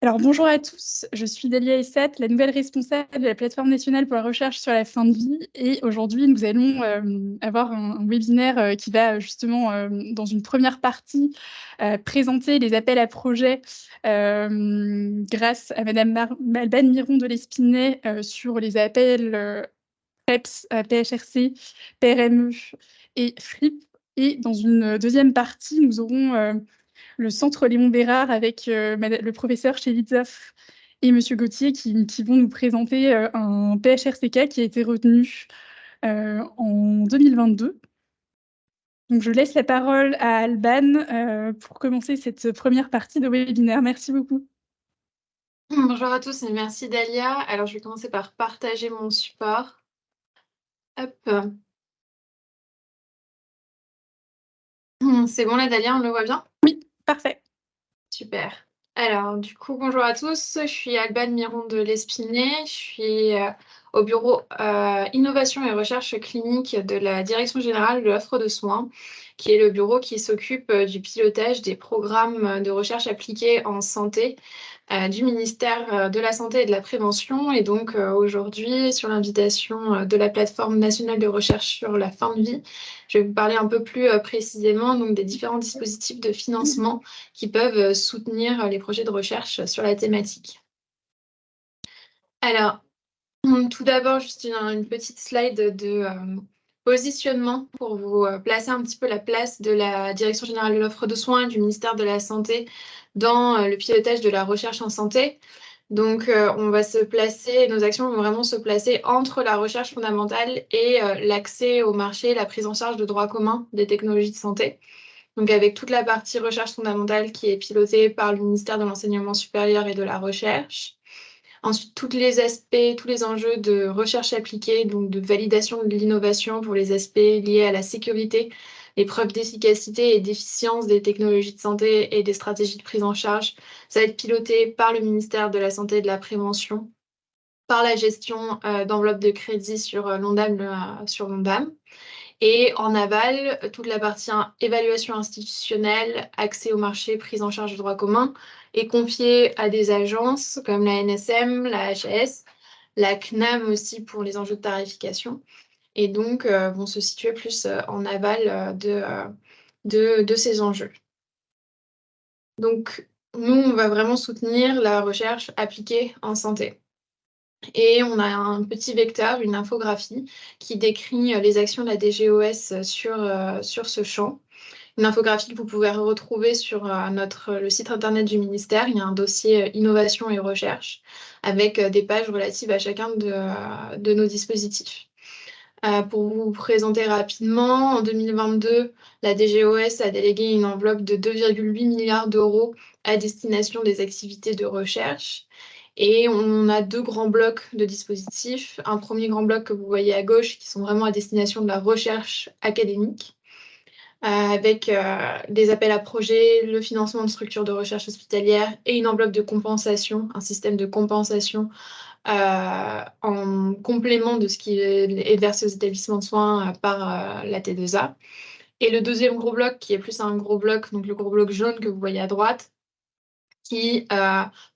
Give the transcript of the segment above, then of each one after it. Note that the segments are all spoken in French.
Alors bonjour à tous, je suis Delia Essat, la nouvelle responsable de la plateforme nationale pour la recherche sur la fin de vie. Et aujourd'hui, nous allons avoir un webinaire qui va justement, dans une première partie, présenter les appels à projets grâce à Madame Alban Miron de l'Espinay sur les appels PEPS, PHRC, PRME et FRIP. Et dans une deuxième partie, nous aurons le centre Léon Bérard avec le professeur Chelitzov et Monsieur Gauthier qui vont nous présenter un PHRCK qui a été retenu en 2022. Donc, je laisse la parole à Alban pour commencer cette première partie de webinaire. Merci beaucoup. Bonjour à tous et merci Dalia. Alors je vais commencer par partager mon support. Hop. C'est bon là Dalia, on le voit bien? Oui, parfait. Super. Alors du coup, bonjour à tous. Je suis Alban Miron de l'Espinay. Je suis au bureau Innovation et Recherche clinique de la Direction générale de l'offre de soins, qui est le bureau qui s'occupe du pilotage des programmes de recherche appliquée en santé du ministère de la Santé et de la Prévention. Et donc aujourd'hui, sur l'invitation de la plateforme nationale de recherche sur la fin de vie, je vais vous parler un peu plus précisément donc, des différents dispositifs de financement qui peuvent soutenir les projets de recherche sur la thématique. Alors, tout d'abord, juste une petite slide de positionnement pour vous placer un petit peu la place de la Direction générale de l'offre de soins et du ministère de la Santé dans le pilotage de la recherche en santé. Donc, on va se placer, nos actions vont vraiment se placer entre la recherche fondamentale et l'accès au marché, la prise en charge de droit commun des technologies de santé. Donc, avec toute la partie recherche fondamentale qui est pilotée par le ministère de l'Enseignement supérieur et de la Recherche. Ensuite, tous les aspects, tous les enjeux de recherche appliquée, donc de validation de l'innovation pour les aspects liés à la sécurité, les preuves d'efficacité et d'efficience des technologies de santé et des stratégies de prise en charge. Ça va être piloté par le ministère de la Santé et de la Prévention, par la gestion d'enveloppes de crédit sur l'ONDAM. Et en aval, toute la partie évaluation institutionnelle, accès au marché, prise en charge de droit commun, est confiée à des agences comme la NSM, la HAS, la CNAM aussi pour les enjeux de tarification, et donc vont se situer plus en aval de ces enjeux. Donc, nous, on va vraiment soutenir la recherche appliquée en santé. Et on a un petit vecteur, une infographie, qui décrit les actions de la DGOS sur ce champ. Une infographie que vous pouvez retrouver sur le site internet du ministère. Il y a un dossier innovation et recherche avec des pages relatives à chacun de nos dispositifs. Pour vous présenter rapidement, en 2022, la DGOS a délégué une enveloppe de 2,8 milliards d'euros à destination des activités de recherche. Et on a deux grands blocs de dispositifs. Un premier grand bloc que vous voyez à gauche, qui sont vraiment à destination de la recherche académique, avec des appels à projets, le financement de structures de recherche hospitalière et une enveloppe de compensation, un système de compensation en complément de ce qui est versé aux établissements de soins par la T2A. Et le deuxième gros bloc, qui est plus un gros bloc, donc le gros bloc jaune que vous voyez à droite, qui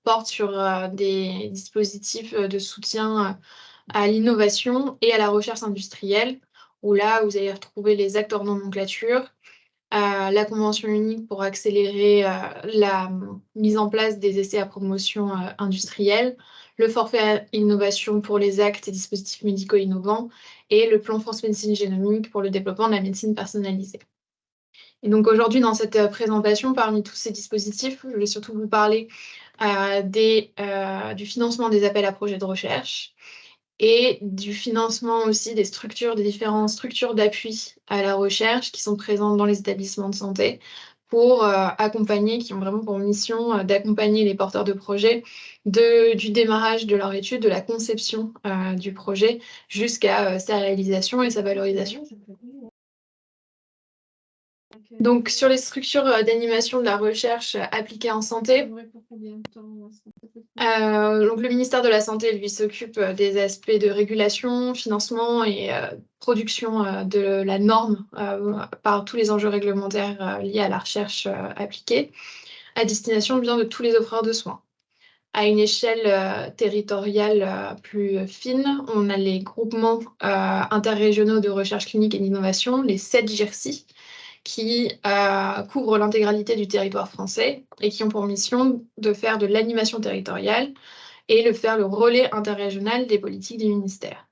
porte sur des dispositifs de soutien à l'innovation et à la recherche industrielle, où là, vous allez retrouver les actes hors nomenclature, la convention unique pour accélérer la mise en place des essais à promotion industrielle, le forfait innovation pour les actes et dispositifs médicaux innovants, et le plan France Médecine Génomique pour le développement de la médecine personnalisée. Et donc aujourd'hui, dans cette présentation, parmi tous ces dispositifs, je vais surtout vous parler du financement des appels à projets de recherche et du financement aussi des différentes structures d'appui à la recherche qui sont présentes dans les établissements de santé pour accompagner, qui ont vraiment pour mission d'accompagner les porteurs de projets du démarrage de leur étude, de la conception du projet jusqu'à sa réalisation et sa valorisation. Donc, sur les structures d'animation de la recherche appliquée en santé, donc le ministère de la Santé, lui, s'occupe des aspects de régulation, financement et production de la norme par tous les enjeux réglementaires liés à la recherche appliquée, à destination bien de tous les offreurs de soins. À une échelle territoriale plus fine, on a les groupements interrégionaux de recherche clinique et d'innovation, les 7 GIRCI, qui couvrent l'intégralité du territoire français et qui ont pour mission de faire de l'animation territoriale et de faire le relais interrégional des politiques du ministère.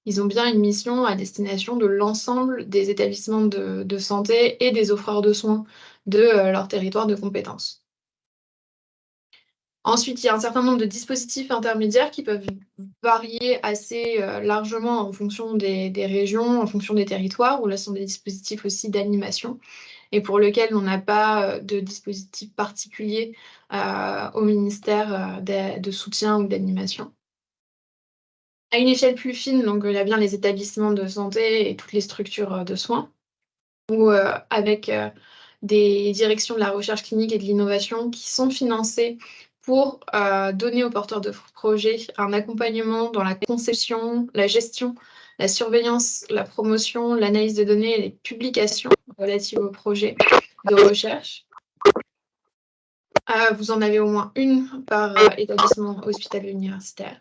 Ils ont bien une mission à destination de l'ensemble des établissements de santé et des offreurs de soins de leur territoire de compétences. Ensuite, il y a un certain nombre de dispositifs intermédiaires qui peuvent varier assez largement en fonction des régions, en fonction des territoires, où là, ce sont des dispositifs aussi d'animation, et pour lesquels on n'a pas de dispositif particulier au ministère de soutien ou d'animation. À une échelle plus fine, donc il y a bien les établissements de santé et toutes les structures de soins, ou avec des directions de la recherche clinique et de l'innovation qui sont financées pour donner aux porteurs de projets un accompagnement dans la conception, la gestion, la surveillance, la promotion, l'analyse de données et les publications relatives aux projets de recherche. Vous en avez au moins une par établissement hospitalier universitaire.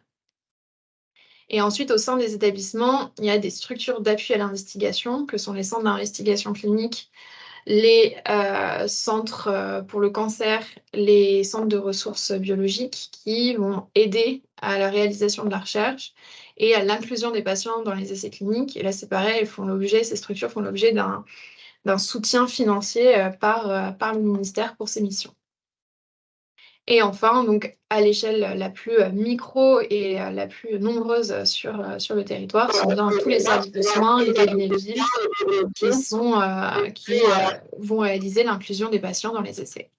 Et ensuite, au sein des établissements, il y a des structures d'appui à l'investigation, que sont les centres d'investigation clinique, les centres pour le cancer, les centres de ressources biologiques qui vont aider à la réalisation de la recherche et à l'inclusion des patients dans les essais cliniques. Et là, c'est pareil, ces structures font l'objet d'un soutien financier par le ministère pour ces missions. Et enfin, donc, à l'échelle la plus micro et la plus nombreuse sur le territoire, sont bien tous les services de soins, les cabinets de ville, qui vont réaliser l'inclusion des patients dans les essais.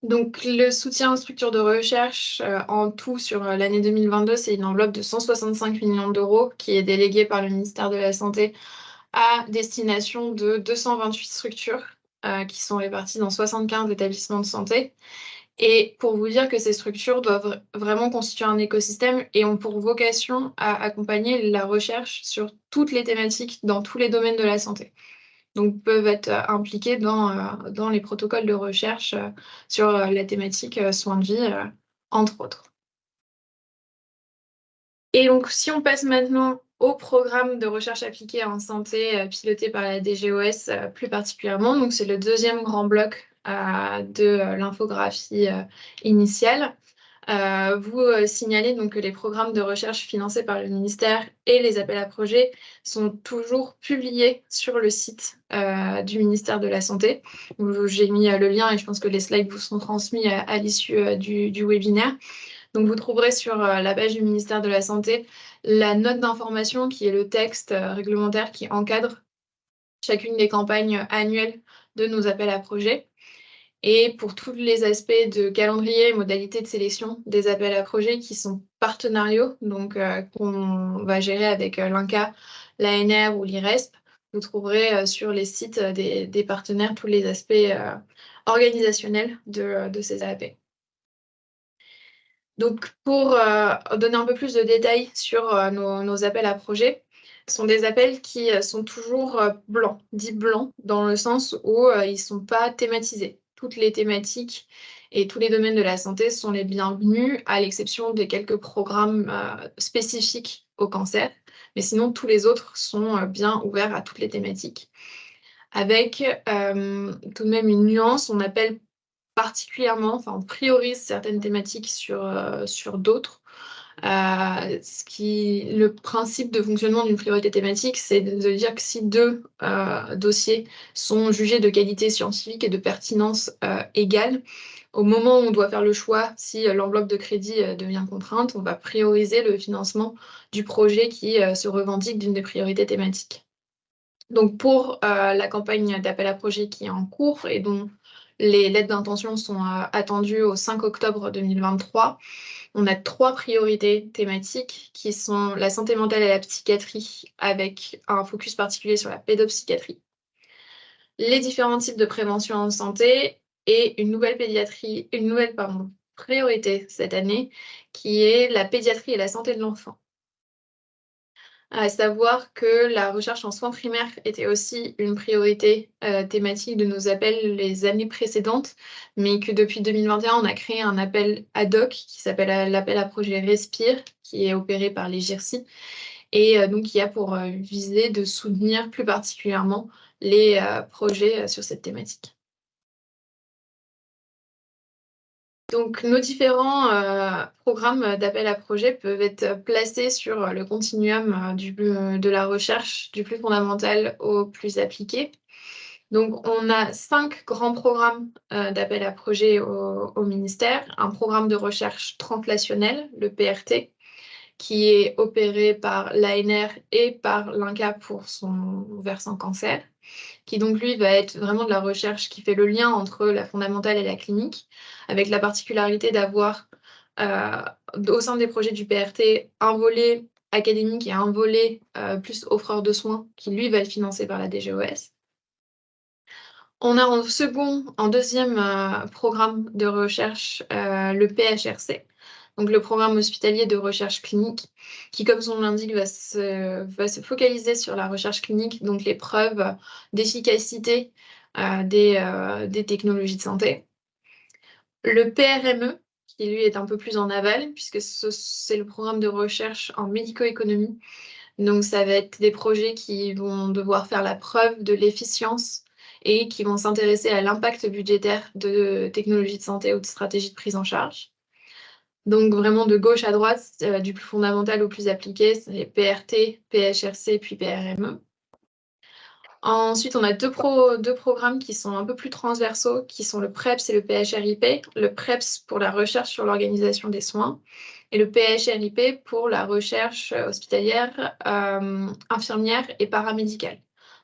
Donc, le soutien aux structures de recherche en tout sur l'année 2022, c'est une enveloppe de 165 millions d'euros qui est déléguée par le ministère de la Santé à destination de 228 structures qui sont réparties dans 75 établissements de santé. Et pour vous dire que ces structures doivent vraiment constituer un écosystème et ont pour vocation à accompagner la recherche sur toutes les thématiques dans tous les domaines de la santé. Donc peuvent être impliqués dans les protocoles de recherche sur la thématique soins de vie, entre autres. Et donc si on passe maintenant au programme de recherche appliquée en santé piloté par la DGOS plus particulièrement, donc c'est le deuxième grand bloc de l'infographie initiale. Vous signalez donc que les programmes de recherche financés par le ministère et les appels à projets sont toujours publiés sur le site du ministère de la Santé. J'ai mis le lien et je pense que les slides vous sont transmis à l'issue du webinaire. Donc vous trouverez sur la page du ministère de la Santé la note d'information qui est le texte réglementaire qui encadre chacune des campagnes annuelles de nos appels à projets. Et pour tous les aspects de calendrier et modalités de sélection des appels à projets qui sont partenariaux, donc qu'on va gérer avec l'INCa, l'ANR ou l'IRESP, vous trouverez sur les sites des partenaires tous les aspects organisationnels de ces AAP. Donc pour donner un peu plus de détails sur nos appels à projets, ce sont des appels qui sont toujours blancs, dits blancs, dans le sens où ils ne sont pas thématisés. Toutes les thématiques et tous les domaines de la santé sont les bienvenus, à l'exception des quelques programmes spécifiques au cancer. Mais sinon, tous les autres sont bien ouverts à toutes les thématiques. Avec tout de même une nuance, on appelle particulièrement, on priorise certaines thématiques sur d'autres. Le principe de fonctionnement d'une priorité thématique, c'est de dire que si deux dossiers sont jugés de qualité scientifique et de pertinence égale, au moment où on doit faire le choix, si l'enveloppe de crédit devient contrainte, on va prioriser le financement du projet qui se revendique d'une des priorités thématiques. Donc pour la campagne d'appel à projet qui est en cours et dont les lettres d'intention sont attendues au 5 octobre 2023, on a 3 priorités thématiques qui sont la santé mentale et la psychiatrie avec un focus particulier sur la pédopsychiatrie, les différents types de prévention en santé et une nouvelle priorité cette année qui est la pédiatrie et la santé de l'enfant. à savoir que la recherche en soins primaires était aussi une priorité thématique de nos appels les années précédentes, mais que depuis 2021, on a créé un appel ad hoc qui s'appelle l'appel à projet Respire, qui est opéré par les GIRSI, et donc qui a pour visée de soutenir plus particulièrement les projets sur cette thématique. Donc, nos différents programmes d'appel à projet peuvent être placés sur le continuum de la recherche du plus fondamental au plus appliqué. Donc, on a 5 grands programmes d'appel à projet au ministère. Un programme de recherche translationnelle, le PRT, qui est opéré par l'ANR et par l'INCa pour son versant cancer, qui donc lui va être vraiment de la recherche qui fait le lien entre la fondamentale et la clinique, avec la particularité d'avoir au sein des projets du PRT un volet académique et un volet plus offreur de soins qui lui va être financé par la DGOS. On a en deuxième programme de recherche le PHRC, donc le programme hospitalier de recherche clinique, qui, comme son nom l'indique, va se focaliser sur la recherche clinique, donc les preuves d'efficacité des technologies de santé. Le PRME, qui lui est un peu plus en aval, puisque c'est le programme de recherche en médico-économie. Donc ça va être des projets qui vont devoir faire la preuve de l'efficience et qui vont s'intéresser à l'impact budgétaire de technologies de santé ou de stratégies de prise en charge. Donc vraiment de gauche à droite, du plus fondamental au plus appliqué, c'est PRT, PHRC puis PRME. Ensuite, on a deux programmes qui sont un peu plus transversaux, qui sont le PREPS et le PHRIP. Le PREPS pour la recherche sur l'organisation des soins et le PHRIP pour la recherche hospitalière, infirmière et paramédicale.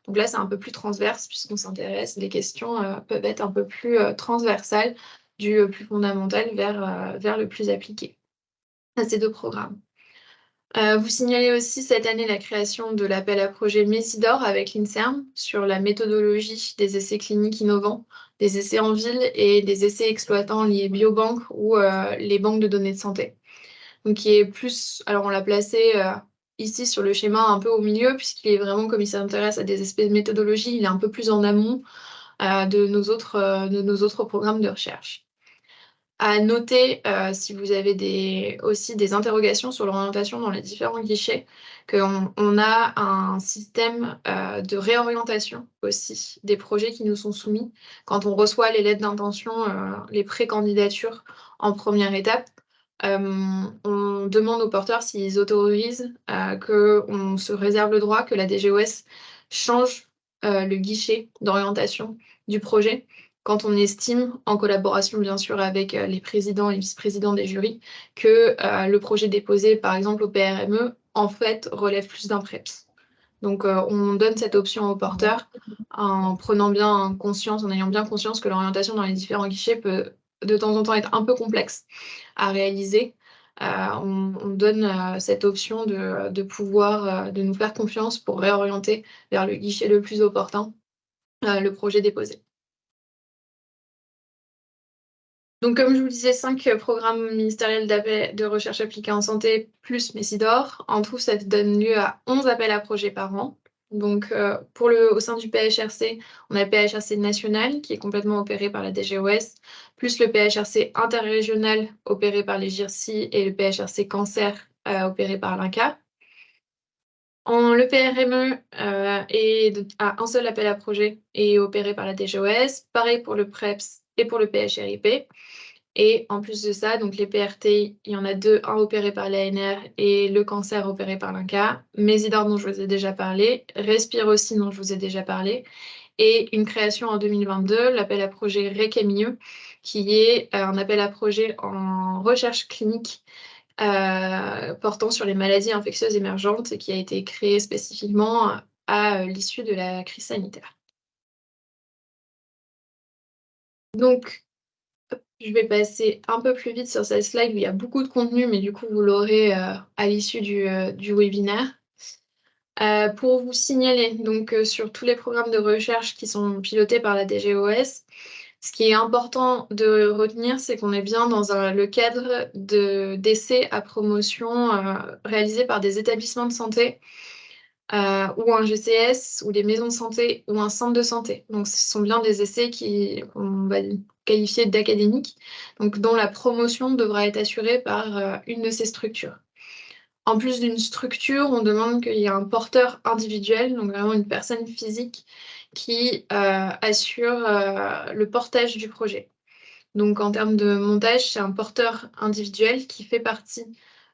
Donc là, c'est un peu plus transverse puisqu'on s'intéresse, les questions peuvent être un peu plus transversales du plus fondamental vers le plus appliqué à ces deux programmes. Vous signalez aussi cette année la création de l'appel à projet Messidor avec l'INSERM sur la méthodologie des essais cliniques innovants, des essais en ville et des essais exploitant liés biobanques ou les banques de données de santé. Donc qui est plus, alors on l'a placé ici sur le schéma un peu au milieu puisqu'il est vraiment, comme il s'intéresse à des aspects de méthodologie, il est un peu plus en amont de nos autres programmes de recherche. À noter, si vous avez aussi des interrogations sur l'orientation dans les différents guichets, qu'on a un système de réorientation aussi des projets qui nous sont soumis. Quand on reçoit les lettres d'intention, les pré-candidatures en première étape, on demande aux porteurs s'ils autorisent qu'on se réserve le droit que la DGOS change le guichet d'orientation du projet quand on estime, en collaboration bien sûr avec les présidents et vice-présidents des jurys, que le projet déposé par exemple au PRME en fait relève plus d'un PREPS. Donc on donne cette option aux porteurs en prenant bien conscience, en ayant bien conscience que l'orientation dans les différents guichets peut de temps en temps être un peu complexe à réaliser. On donne cette option de pouvoir de nous faire confiance pour réorienter vers le guichet le plus opportun le projet déposé. Donc, comme je vous le disais, 5 programmes ministériels de recherche appliquée en santé plus Messidor. En tout, ça donne lieu à 11 appels à projets par an. Donc, au sein du PHRC, on a le PHRC national qui est complètement opéré par la DGOS, plus le PHRC interrégional opéré par les GIRSI et le PHRC cancer opéré par l'INCa. Le PRME a un seul appel à projet et est opéré par la DGOS. Pareil pour le PREPS et pour le PHRIP. Et en plus de ça, donc les PRT, il y en a 2, un opéré par l'ANR et le cancer opéré par l'INCa. Messidor dont je vous ai déjà parlé, Respire aussi dont je vous ai déjà parlé, et une création en 2022, l'appel à projet RECAMIeux, qui est un appel à projet en recherche clinique portant sur les maladies infectieuses émergentes et qui a été créé spécifiquement à l'issue de la crise sanitaire. Donc, je vais passer un peu plus vite sur cette slide où il y a beaucoup de contenu, mais du coup, vous l'aurez à l'issue du webinaire. Pour vous signaler, donc sur tous les programmes de recherche qui sont pilotés par la DGOS, ce qui est important de retenir, c'est qu'on est bien dans le cadre d'essais à promotion réalisés par des établissements de santé ou un GCS, ou des maisons de santé, ou un centre de santé. Donc, ce sont bien des essais on va qualifier d'académiques, donc dont la promotion devra être assurée par une de ces structures. En plus d'une structure, on demande qu'il y ait un porteur individuel, donc vraiment une personne physique qui assure le portage du projet. Donc en termes de montage, c'est un porteur individuel qui fait partie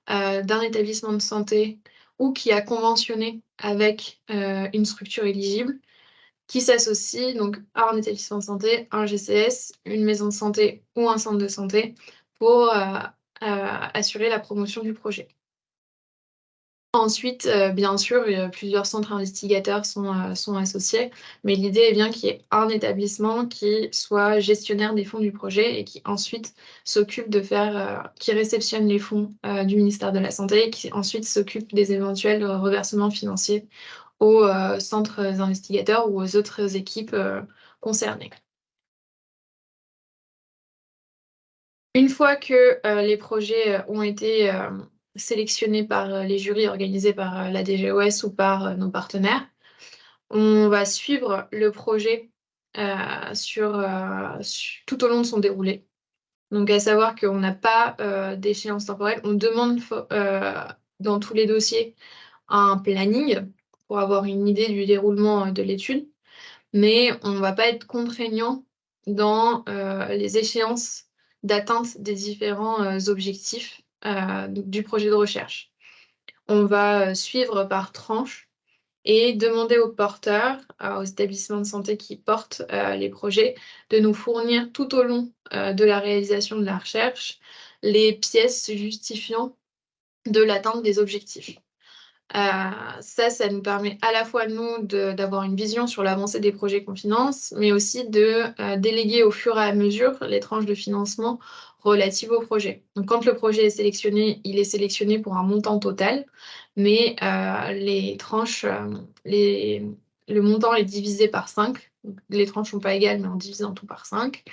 d'un établissement de santé ou qui a conventionné avec une structure éligible, qui s'associe donc à un établissement de santé, un GCS, une maison de santé ou un centre de santé pour assurer la promotion du projet. Ensuite, bien sûr, plusieurs centres investigateurs sont associés, mais l'idée est bien qu'il y ait un établissement qui soit gestionnaire des fonds du projet et qui ensuite s'occupe qui réceptionne les fonds du ministère de la Santé et qui ensuite s'occupe des éventuels reversements financiers aux centres investigateurs ou aux autres équipes concernées. Une fois que les projets ont été sélectionnés par les jurys organisés par la DGOS ou par nos partenaires, on va suivre le projet tout au long de son déroulé. Donc, à savoir qu'on n'a pas d'échéance temporelle. On demande dans tous les dossiers un planning pour avoir une idée du déroulement de l'étude, mais on ne va pas être contraignant dans les échéances d'atteinte des différents objectifs du projet de recherche. On va suivre par tranche et demander aux porteurs, aux établissements de santé qui portent les projets, de nous fournir tout au long de la réalisation de la recherche les pièces justifiant de l'atteinte des objectifs. Ça nous permet à la fois, nous, d'avoir une vision sur l'avancée des projets qu'on finance, mais aussi de déléguer au fur et à mesure les tranches de financement relatives au projet. Donc, quand le projet est sélectionné, il est sélectionné pour un montant total, mais les tranches, le montant est divisé par 5. Les tranches ne sont pas égales, mais on divise en tout par 5.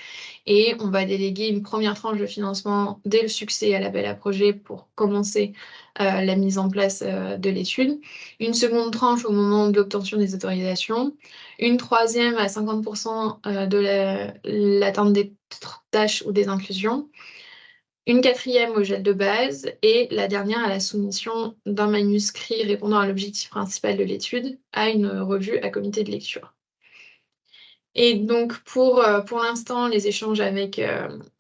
Et on va déléguer une première tranche de financement dès le succès à l'appel à projet pour commencer la mise en place de l'étude. Une seconde tranche au moment de l'obtention des autorisations. Une troisième à 50% de l'atteinte des tâches ou des inclusions. Une quatrième au gel de base et la dernière à la soumission d'un manuscrit répondant à l'objectif principal de l'étude à une revue à comité de lecture. Et donc, pour l'instant, les échanges avec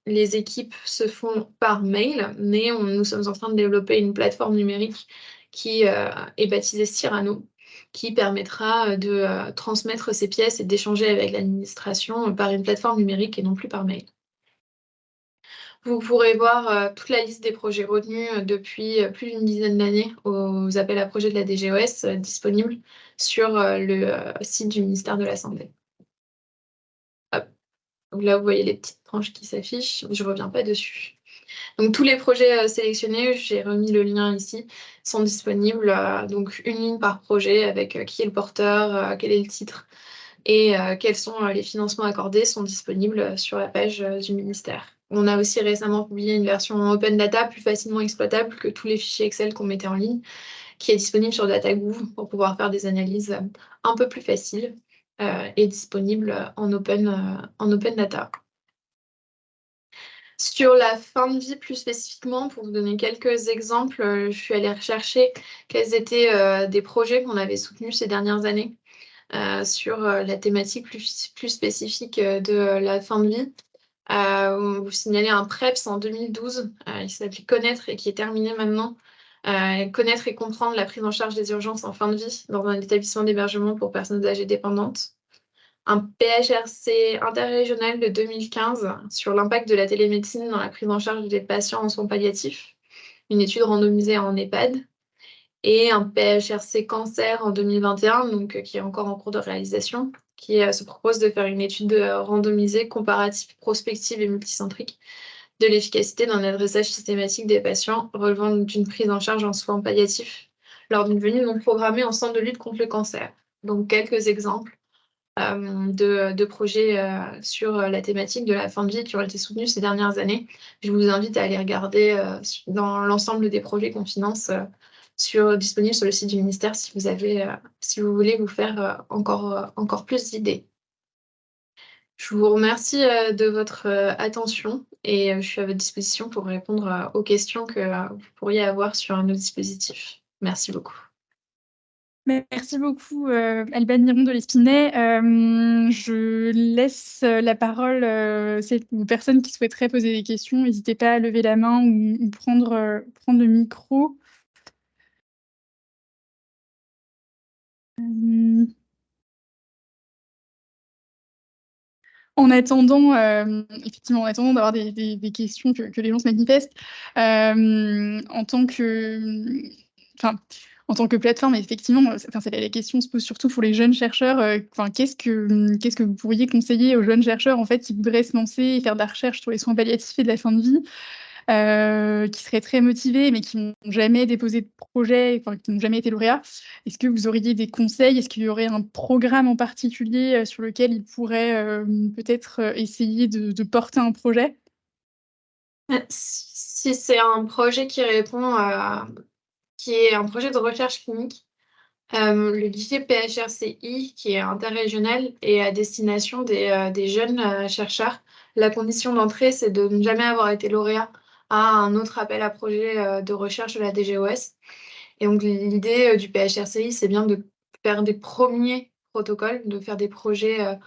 les équipes se font par mail, mais nous sommes en train de développer une plateforme numérique qui est baptisée Cyrano, qui permettra de transmettre ces pièces et d'échanger avec l'administration par une plateforme numérique et non plus par mail. Vous pourrez voir toute la liste des projets retenus depuis plus d'une dizaine d'années aux appels à projets de la DGOS disponibles sur le site du ministère de la Santé. Donc là, vous voyez les petites tranches qui s'affichent. Je ne reviens pas dessus. Donc tous les projets sélectionnés, j'ai remis le lien ici, sont disponibles. Donc une ligne par projet avec qui est le porteur, quel est le titre et quels sont les financements accordés sont disponibles sur la page du ministère. On a aussi récemment publié une version open data plus facilement exploitable que tous les fichiers Excel qu'on mettait en ligne, qui est disponible sur DataGouv pour pouvoir faire des analyses un peu plus faciles et disponible en open data. Sur la fin de vie plus spécifiquement, pour vous donner quelques exemples, je suis allée rechercher quels étaient des projets qu'on avait soutenus ces dernières années sur la thématique plus spécifique de la fin de vie. On vous signalait un PREPS en 2012, il s'appelait Connaître et qui est terminé maintenant. Connaître et comprendre la prise en charge des urgences en fin de vie dans un établissement d'hébergement pour personnes âgées dépendantes. Un PHRC interrégional de 2015 sur l'impact de la télémédecine dans la prise en charge des patients en soins palliatifs, une étude randomisée en EHPAD, et un PHRC cancer en 2021, donc, qui est encore en cours de réalisation, qui se propose de faire une étude randomisée, comparative, prospective et multicentrique de l'efficacité d'un adressage systématique des patients relevant d'une prise en charge en soins palliatifs lors d'une venue non programmée en centre de lutte contre le cancer. Donc quelques exemples de projets sur la thématique de la fin de vie qui ont été soutenus ces dernières années. Je vous invite à aller regarder dans l'ensemble des projets qu'on finance disponible sur le site du ministère si vous voulez vous faire encore plus d'idées. Je vous remercie de votre attention et je suis à votre disposition pour répondre aux questions que vous pourriez avoir sur nos dispositifs. Merci beaucoup. Merci beaucoup, Albane Miron de l'Espinay. Je laisse la parole aux personnes qui souhaiteraient poser des questions. N'hésitez pas à lever la main ou prendre le micro. En attendant, effectivement, en attendant d'avoir des questions que les gens se manifestent, en tant que plateforme, effectivement, la question se pose surtout pour les jeunes chercheurs. Qu'est-ce que vous pourriez conseiller aux jeunes chercheurs en fait, qui voudraient se lancer et faire de la recherche sur les soins palliatifs et de la fin de vie, qui seraient très motivés, mais qui n'ont jamais déposé de projet, qui n'ont jamais été lauréats? Est-ce que vous auriez des conseils? Est-ce qu'il y aurait un programme en particulier sur lequel ils pourraient peut-être essayer de porter un projet? Si c'est un projet qui répond qui est un projet de recherche clinique, le guichet PHRCI, qui est interrégional et à destination des jeunes chercheurs, la condition d'entrée, c'est de ne jamais avoir été lauréat à un autre appel à projet de recherche de la DGOS. Et donc, l'idée du PHRCI, c'est bien de faire des premiers protocoles, de faire des projets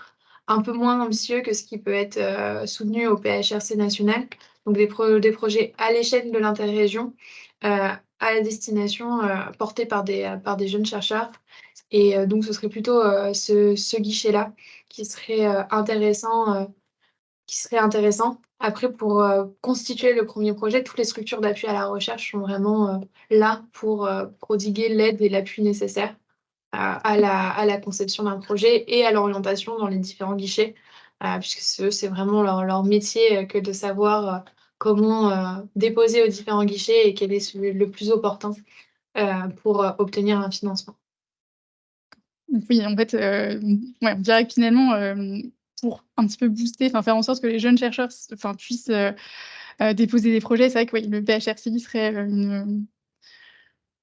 un peu moins ambitieux que ce qui peut être soutenu au PHRC national. Donc, des projets à l'échelle de l'interrégion, à la destination portés par des jeunes chercheurs. Et donc, ce serait plutôt ce guichet-là qui serait intéressant. Après, pour constituer le premier projet, toutes les structures d'appui à la recherche sont vraiment là pour prodiguer l'aide et l'appui nécessaire à la conception d'un projet et à l'orientation dans les différents guichets, puisque c'est vraiment leur métier que de savoir comment déposer aux différents guichets et quel est celui le plus opportun pour obtenir un financement. Oui, en fait, on dirait que finalement, pour un petit peu booster, faire en sorte que les jeunes chercheurs puissent déposer des projets, c'est vrai que oui, le PHRCI serait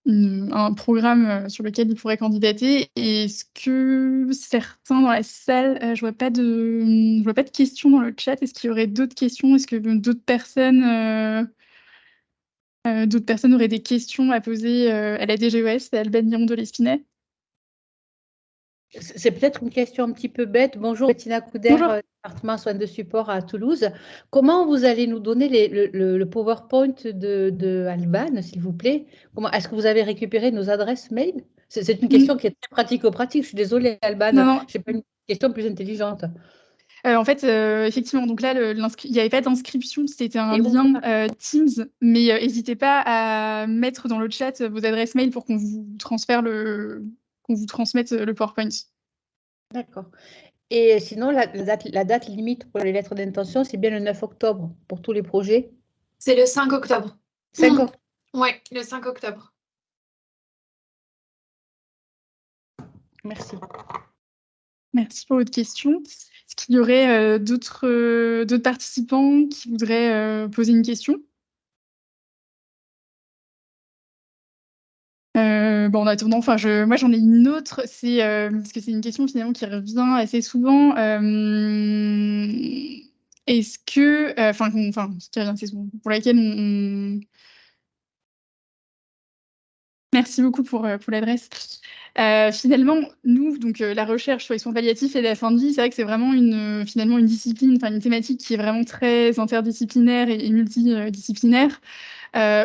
un programme sur lequel ils pourraient candidater. Et est-ce que certains dans la salle, je vois pas de questions dans le chat. Est-ce qu'il y aurait d'autres questions? Est-ce que d'autres personnes auraient des questions à poser à la DGOS, à Albane Miron de l'Espinay? C'est peut-être une question un petit peu bête. Bonjour, Bettina Couder, département soins de support à Toulouse. Comment vous allez nous donner le PowerPoint de Albane, s'il vous plaît? Est-ce que vous avez récupéré nos adresses mail? C'est une question qui est très pratico-pratique. Je suis désolée, Albane, je n'ai pas une question plus intelligente. En fait, effectivement, donc là, il n'y avait pas d'inscription, c'était un lien Teams, mais n'hésitez pas à mettre dans le chat vos adresses mail pour qu'on vous transmette le PowerPoint. D'accord. Et sinon, la date limite pour les lettres d'intention, c'est bien le 9 octobre pour tous les projets? C'est le 5 octobre. 5 octobre. Oui, le 5 octobre. Merci. Merci pour votre question. Est-ce qu'il y aurait d'autres participants qui voudraient poser une question? En attendant, moi j'en ai une autre, parce que c'est une question finalement qui revient assez souvent. Est-ce que, qui revient assez souvent, pour laquelle on... Merci beaucoup pour l'adresse. Finalement, nous, donc la recherche sur les soins palliatifs et la fin de vie, c'est vrai que c'est vraiment finalement une discipline, une thématique qui est vraiment très interdisciplinaire et multidisciplinaire.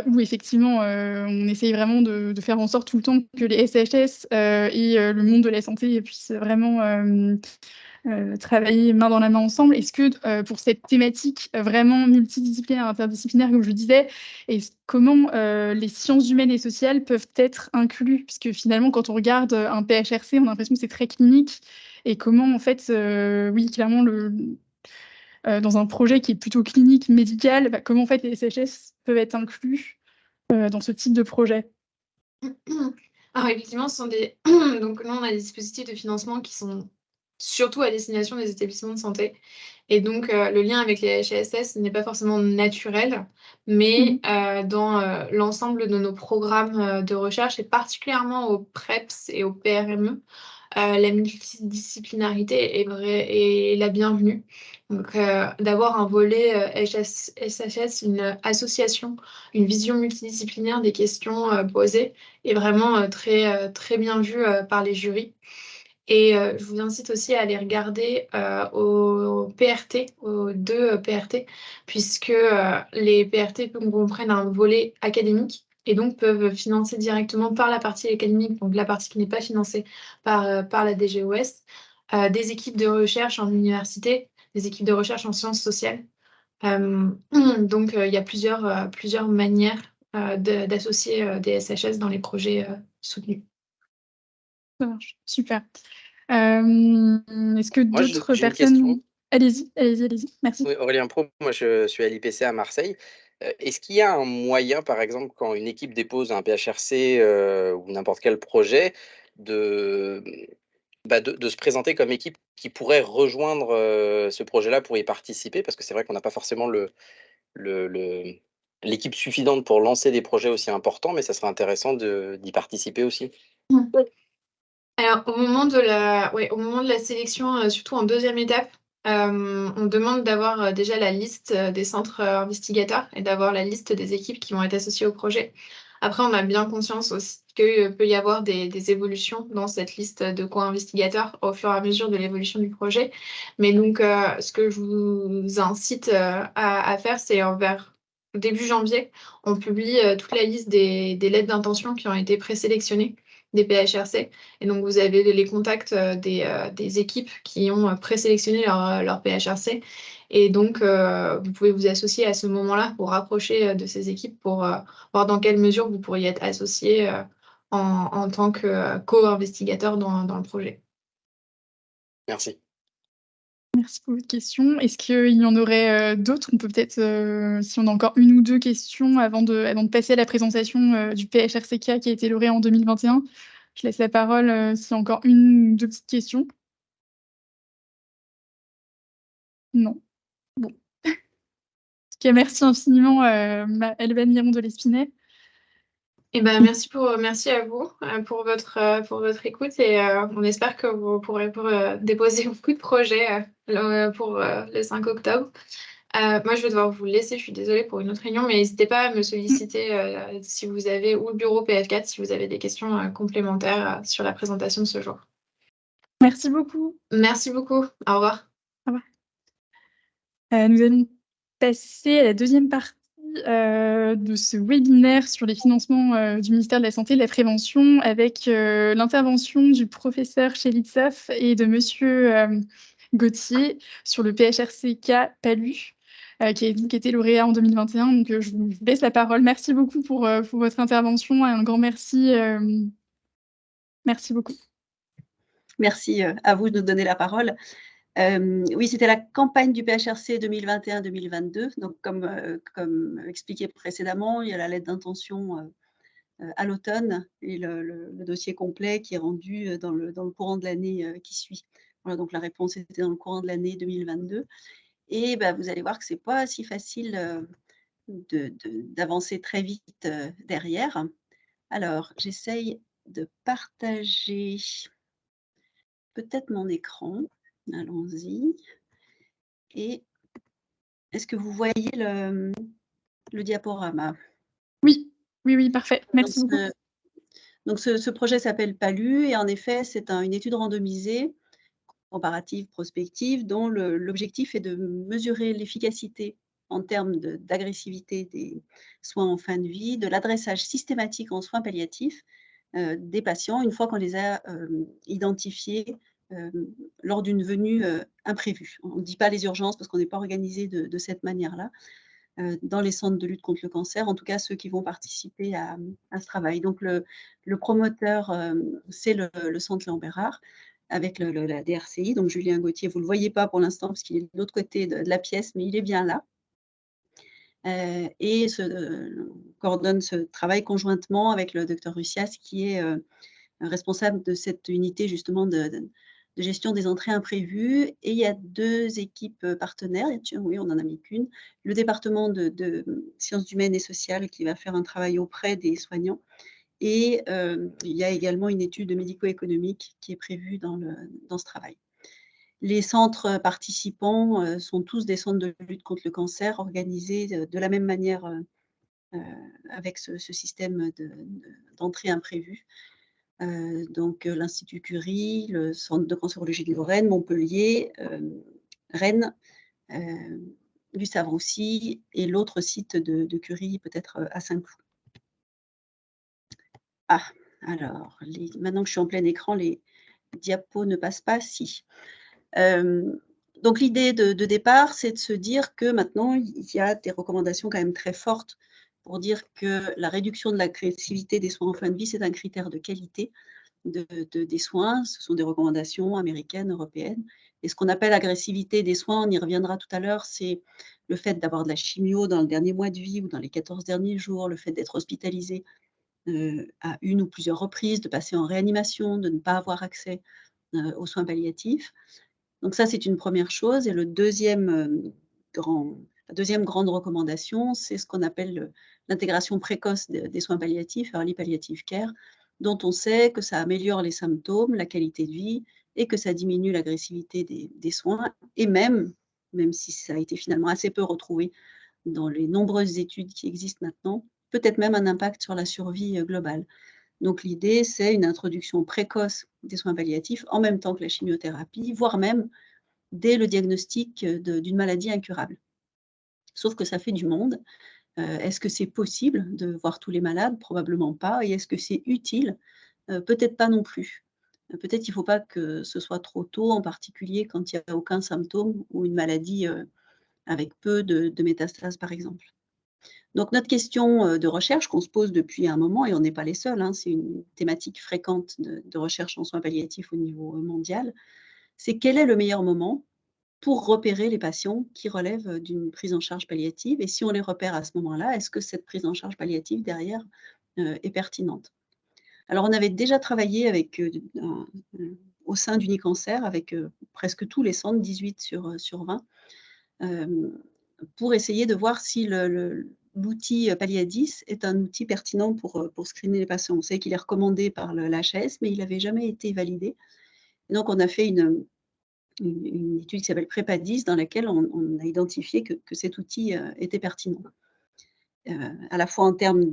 Où effectivement, on essaye vraiment de faire en sorte tout le temps que les SHS et le monde de la santé puissent vraiment travailler main dans la main ensemble. Est-ce que pour cette thématique vraiment multidisciplinaire, interdisciplinaire, comme je le disais, comment les sciences humaines et sociales peuvent être incluses? Puisque finalement, quand on regarde un PHRC, on a l'impression que c'est très clinique. Et comment, en fait, oui, clairement, dans un projet qui est plutôt clinique, médical, comment en fait les SHS peuvent être inclus dans ce type de projet? Alors effectivement, ce sont donc nous, on a des dispositifs de financement qui sont surtout à destination des établissements de santé. Et donc, le lien avec les HASS n'est pas forcément naturel, mais dans l'ensemble de nos programmes de recherche, et particulièrement au PREPS et au PRME, la multidisciplinarité est la bienvenue. Donc, d'avoir un volet SHS, une association, une vision multidisciplinaire des questions posées, est vraiment très bien vu par les jurys. Et je vous incite aussi à aller regarder au PRT, aux deux PRT, puisque les PRT comprennent un volet académique et donc peuvent financer directement par la partie académique, donc la partie qui n'est pas financée par la DGOS, des équipes de recherche en université, des équipes de recherche en sciences sociales. Donc il y a plusieurs manières d'associer des SHS dans les projets soutenus. Ça marche. Super. Est-ce que Moi, d'autres j'ai une personnes... question. Allez-y. Merci. Oui, Aurélien Pro, moi je suis à l'IPC à Marseille. Est-ce qu'il y a un moyen, par exemple, quand une équipe dépose un PHRC ou n'importe quel projet, de se présenter comme équipe qui pourrait rejoindre ce projet-là pour y participer? Parce que c'est vrai qu'on n'a pas forcément l'équipe suffisante pour lancer des projets aussi importants, mais ça serait intéressant d'y participer aussi. Alors, au moment de la sélection, surtout en deuxième étape, on demande d'avoir déjà la liste des centres investigateurs et d'avoir la liste des équipes qui vont être associées au projet. Après, on a bien conscience aussi qu'il peut y avoir des évolutions dans cette liste de co-investigateurs au fur et à mesure de l'évolution du projet. Mais donc, ce que je vous incite à faire, c'est vers début janvier, on publie toute la liste des lettres d'intention qui ont été présélectionnées des PHRC. Et donc, vous avez les contacts des équipes qui ont présélectionné leur PHRC. Et donc, vous pouvez vous associer à ce moment-là pour rapprocher de ces équipes pour voir dans quelle mesure vous pourriez être associé en tant que co-investigateur dans le projet. Merci. Merci pour votre question. Est-ce qu'il y en aurait d'autres? On peut peut-être, si on a encore une ou deux questions avant de passer à la présentation du PHRCK qui a été lauréat en 2021. Je laisse la parole s'il y a encore une ou deux petites questions. Non. Bon. En tout cas, merci infiniment, Elban Miron de l'Espinay. Eh ben, merci à vous pour votre écoute et on espère que vous pourrez déposer beaucoup de projets pour le 5 octobre. Moi, je vais devoir vous laisser, je suis désolée pour une autre réunion, mais n'hésitez pas à me solliciter si vous avez, ou le bureau PF4, si vous avez des questions complémentaires sur la présentation de ce jour. Merci beaucoup. Merci beaucoup. Au revoir. Au revoir. Nous allons passer à la deuxième partie de ce webinaire sur les financements du ministère de la Santé et de la Prévention avec l'intervention du professeur Chelitsov et de monsieur Gauthier sur le PHRCK PALU, qui a donc été lauréat en 2021. Donc, je vous laisse la parole. Merci beaucoup pour votre intervention. Un grand merci. Merci beaucoup. Merci à vous de nous donner la parole. Oui, c'était la campagne du PHRC 2021-2022. Donc, comme expliqué précédemment, il y a la lettre d'intention à l'automne et le dossier complet qui est rendu dans le courant de l'année qui suit. Voilà, donc la réponse était dans le courant de l'année 2022. Et vous allez voir que ce n'est pas si facile d'avancer très vite derrière. Alors, j'essaye de partager peut-être mon écran. Allons-y. Et est-ce que vous voyez le diaporama? Oui, parfait. Merci beaucoup. Donc, ce projet s'appelle PALU et en effet, c'est une étude randomisée, comparative, prospective, dont l'objectif est de mesurer l'efficacité en termes d'agressivité des soins en fin de vie, de l'adressage systématique en soins palliatifs des patients une fois qu'on les a identifiés lors d'une venue imprévue. On ne dit pas les urgences parce qu'on n'est pas organisé de cette manière-là dans les centres de lutte contre le cancer, en tout cas ceux qui vont participer à ce travail. Donc le promoteur, c'est le centre Léon Bérard avec la DRCI, donc Julien Gauthier, vous ne le voyez pas pour l'instant parce qu'il est de l'autre côté de la pièce, mais il est bien là. Et coordonne ce travail conjointement avec le docteur Russias qui est responsable de cette unité justement gestion des entrées imprévues. Et il y a 2 équipes partenaires. Oui, on n'en a mis qu'une. Le département de sciences humaines et sociales qui va faire un travail auprès des soignants. Et il y a également une étude médico-économique qui est prévue dans ce travail. Les centres participants sont tous des centres de lutte contre le cancer organisés de la même manière avec ce système d'entrée imprévue. Donc l'Institut Curie, le Centre de cancérologie de Lorraine, Montpellier, Rennes, Gustave-Roussy et l'autre site de Curie, peut-être à Saint-Cloud. Ah, alors, maintenant que je suis en plein écran, les diapos ne passent pas. Si. Donc l'idée de départ, c'est de se dire que maintenant, il y a des recommandations quand même très fortes pour dire que la réduction de l'agressivité des soins en fin de vie, c'est un critère de qualité des soins. Ce sont des recommandations américaines, européennes. Et ce qu'on appelle agressivité des soins, on y reviendra tout à l'heure, c'est le fait d'avoir de la chimio dans le dernier mois de vie ou dans les 14 derniers jours, le fait d'être hospitalisé à une ou plusieurs reprises, de passer en réanimation, de ne pas avoir accès aux soins palliatifs. Donc ça, c'est une première chose. Et la deuxième grande recommandation, c'est ce qu'on appelle l'intégration précoce des soins palliatifs, early palliative care, dont on sait que ça améliore les symptômes, la qualité de vie, et que ça diminue l'agressivité des soins, et même si ça a été finalement assez peu retrouvé dans les nombreuses études qui existent maintenant, peut-être même un impact sur la survie globale. Donc l'idée, c'est une introduction précoce des soins palliatifs en même temps que la chimiothérapie, voire même dès le diagnostic d'une maladie incurable. Sauf que ça fait du monde. Est-ce que c'est possible de voir tous les malades? Probablement pas. Et est-ce que c'est utile? Peut-être pas non plus. Peut-être qu'il ne faut pas que ce soit trop tôt, en particulier quand il n'y a aucun symptôme ou une maladie avec peu de métastases, par exemple. Donc notre question de recherche qu'on se pose depuis un moment, et on n'est pas les seuls, hein, c'est une thématique fréquente de recherche en soins palliatifs au niveau mondial, c'est quel est le meilleur moment pour repérer les patients qui relèvent d'une prise en charge palliative, et si on les repère à ce moment-là, est-ce que cette prise en charge palliative derrière est pertinente? Alors on avait déjà travaillé avec, au sein d'Unicancer avec presque tous les centres, 18 sur 20, pour essayer de voir si l'outil Palliadis est un outil pertinent pour screener les patients. On sait qu'il est recommandé par l'HAS, mais il n'avait jamais été validé. Et donc, on a fait une étude qui s'appelle Prépadis, dans laquelle on a identifié que cet outil était pertinent, à la fois en termes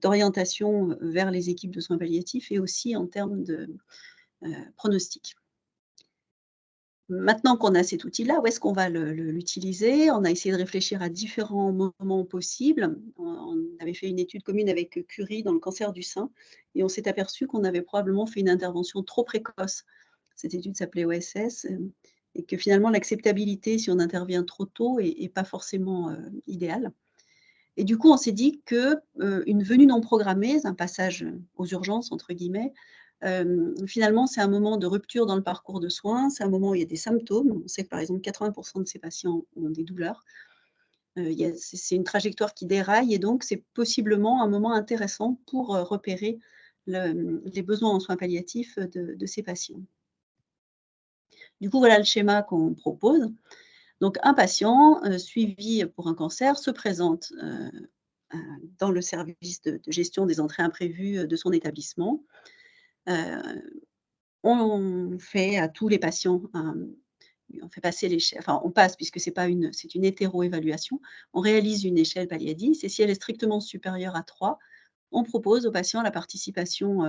d'orientation vers les équipes de soins palliatifs et aussi en termes de pronostic. Maintenant qu'on a cet outil-là, où est-ce qu'on va l'utiliser? On a essayé de réfléchir à différents moments possibles. On avait fait une étude commune avec Curie dans le cancer du sein et on s'est aperçu qu'on avait probablement fait une intervention trop précoce. Cette étude s'appelait OSS et que finalement l'acceptabilité, si on intervient trop tôt, est pas forcément idéale. Et du coup, on s'est dit qu'une venue non programmée, un passage aux urgences, entre guillemets, finalement, c'est un moment de rupture dans le parcours de soins, c'est un moment où il y a des symptômes. On sait que, par exemple, 80% de ces patients ont des douleurs. C'est une trajectoire qui déraille et donc c'est possiblement un moment intéressant pour repérer les besoins en soins palliatifs de ces patients. Du coup, voilà le schéma qu'on propose. Donc, un patient suivi pour un cancer se présente dans le service de gestion des entrées imprévues de son établissement. On fait à tous les patients, on fait passer l'échelle, enfin on passe puisque c'est une hétéro-évaluation, on réalise une échelle Palliadis et si elle est strictement supérieure à 3, on propose aux patients la participation,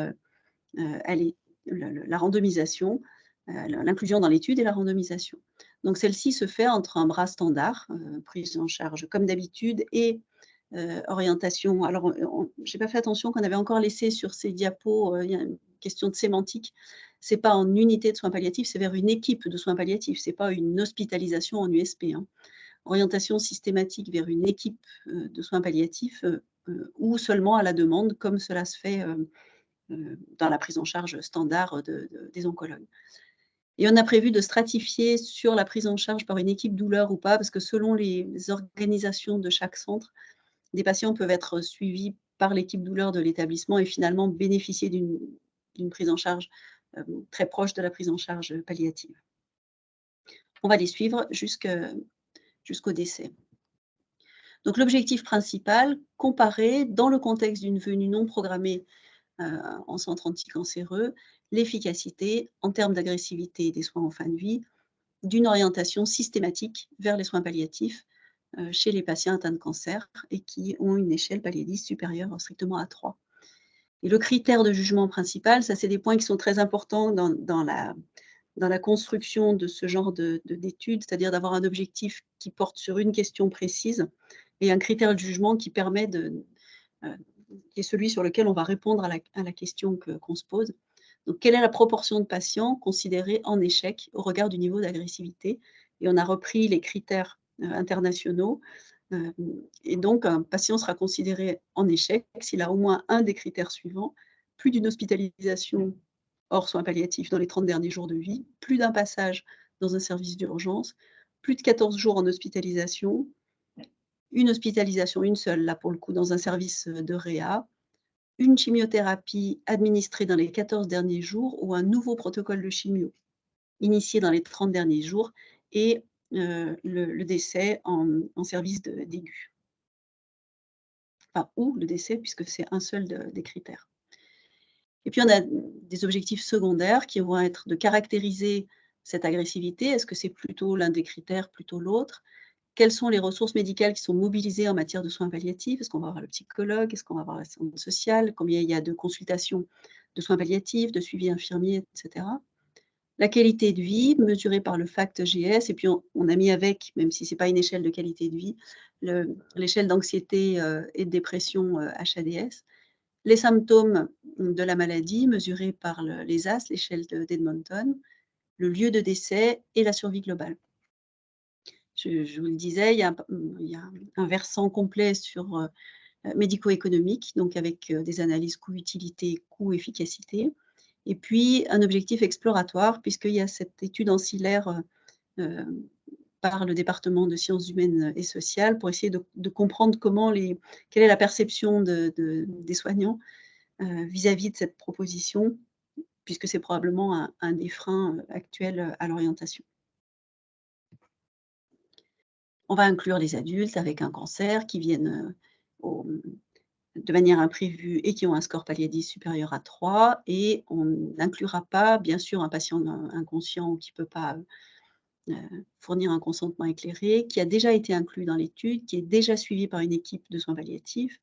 la randomisation, l'inclusion dans l'étude et la randomisation. Donc celle-ci se fait entre un bras standard, prise en charge comme d'habitude, et orientation. Alors, je n'ai pas fait attention qu'on avait encore laissé sur ces diapos, il y a une question de sémantique. Ce n'est pas en unité de soins palliatifs, c'est vers une équipe de soins palliatifs, ce n'est pas une hospitalisation en USP. Hein. Orientation systématique vers une équipe de soins palliatifs ou seulement à la demande, comme cela se fait dans la prise en charge standard des oncologues. Et on a prévu de stratifier sur la prise en charge par une équipe douleur ou pas, parce que selon les organisations de chaque centre, des patients peuvent être suivis par l'équipe douleur de l'établissement et finalement bénéficier d'une prise en charge très proches de la prise en charge palliative. On va les suivre jusqu'au décès. Donc l'objectif principal, comparer dans le contexte d'une venue non programmée en centre anticancéreux, l'efficacité en termes d'agressivité des soins en fin de vie, d'une orientation systématique vers les soins palliatifs chez les patients atteints de cancer et qui ont une échelle palliative supérieure strictement à 3. Et le critère de jugement principal, ça c'est des points qui sont très importants dans la construction de ce genre d'études, c'est-à-dire d'avoir un objectif qui porte sur une question précise et un critère de jugement qui permet qui est celui sur lequel on va répondre à la question qu'on se pose. Donc, quelle est la proportion de patients considérés en échec au regard du niveau d'agressivité? Et on a repris les critères internationaux. Et donc, un patient sera considéré en échec s'il a au moins un des critères suivants: plus d'une hospitalisation hors soins palliatifs dans les 30 derniers jours de vie, plus d'un passage dans un service d'urgence, plus de 14 jours en hospitalisation, une hospitalisation, une seule, là pour le coup, dans un service de réa, une chimiothérapie administrée dans les 14 derniers jours ou un nouveau protocole de chimio initié dans les 30 derniers jours et le décès en service d'aigu. Enfin, ou le décès, puisque c'est un seul des critères. Et puis, on a des objectifs secondaires qui vont être de caractériser cette agressivité. Est-ce que c'est plutôt l'un des critères, plutôt l'autre? Quelles sont les ressources médicales qui sont mobilisées en matière de soins palliatifs? Est-ce qu'on va avoir le psychologue? Est-ce qu'on va avoir l'assistante sociale? Combien il y a de consultations de soins palliatifs, de suivi infirmier, etc. La qualité de vie mesurée par le FACT-GS, et puis on a mis avec, même si ce n'est pas une échelle de qualité de vie, l'échelle d'anxiété et de dépression HADS. Les symptômes de la maladie mesurés par les AS, l'échelle d'Edmonton, le lieu de décès et la survie globale. Je vous le disais, il y a un versant complet sur médico-économique, donc avec des analyses coût-utilité, coût-efficacité, et puis un objectif exploratoire, puisqu'il y a cette étude ancillaire par le département de sciences humaines et sociales pour essayer de comprendre quelle est la perception des soignants vis-à-vis de cette proposition, puisque c'est probablement un des freins actuels à l'orientation. On va inclure les adultes avec un cancer qui viennent de manière imprévue et qui ont un score palliatif supérieur à 3, et on n'inclura pas, bien sûr, un patient inconscient qui ne peut pas fournir un consentement éclairé, qui a déjà été inclus dans l'étude, qui est déjà suivi par une équipe de soins palliatifs,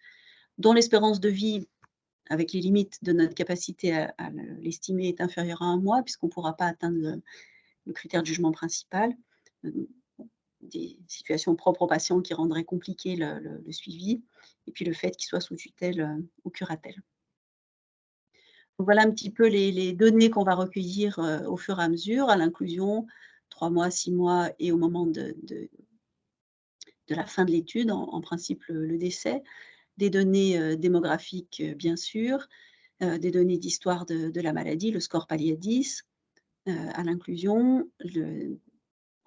dont l'espérance de vie, avec les limites de notre capacité à l'estimer, est inférieure à 1 mois, puisqu'on ne pourra pas atteindre le critère de jugement principal. Des situations propres aux patients qui rendraient compliqué le suivi, et puis le fait qu'il soit sous tutelle ou curatelle. Donc voilà un petit peu les données qu'on va recueillir au fur et à mesure, à l'inclusion, 3 mois, 6 mois, et au moment de la fin de l'étude, en principe le décès, des données démographiques bien sûr, des données d'histoire de la maladie, le score PALIA-10, à l'inclusion.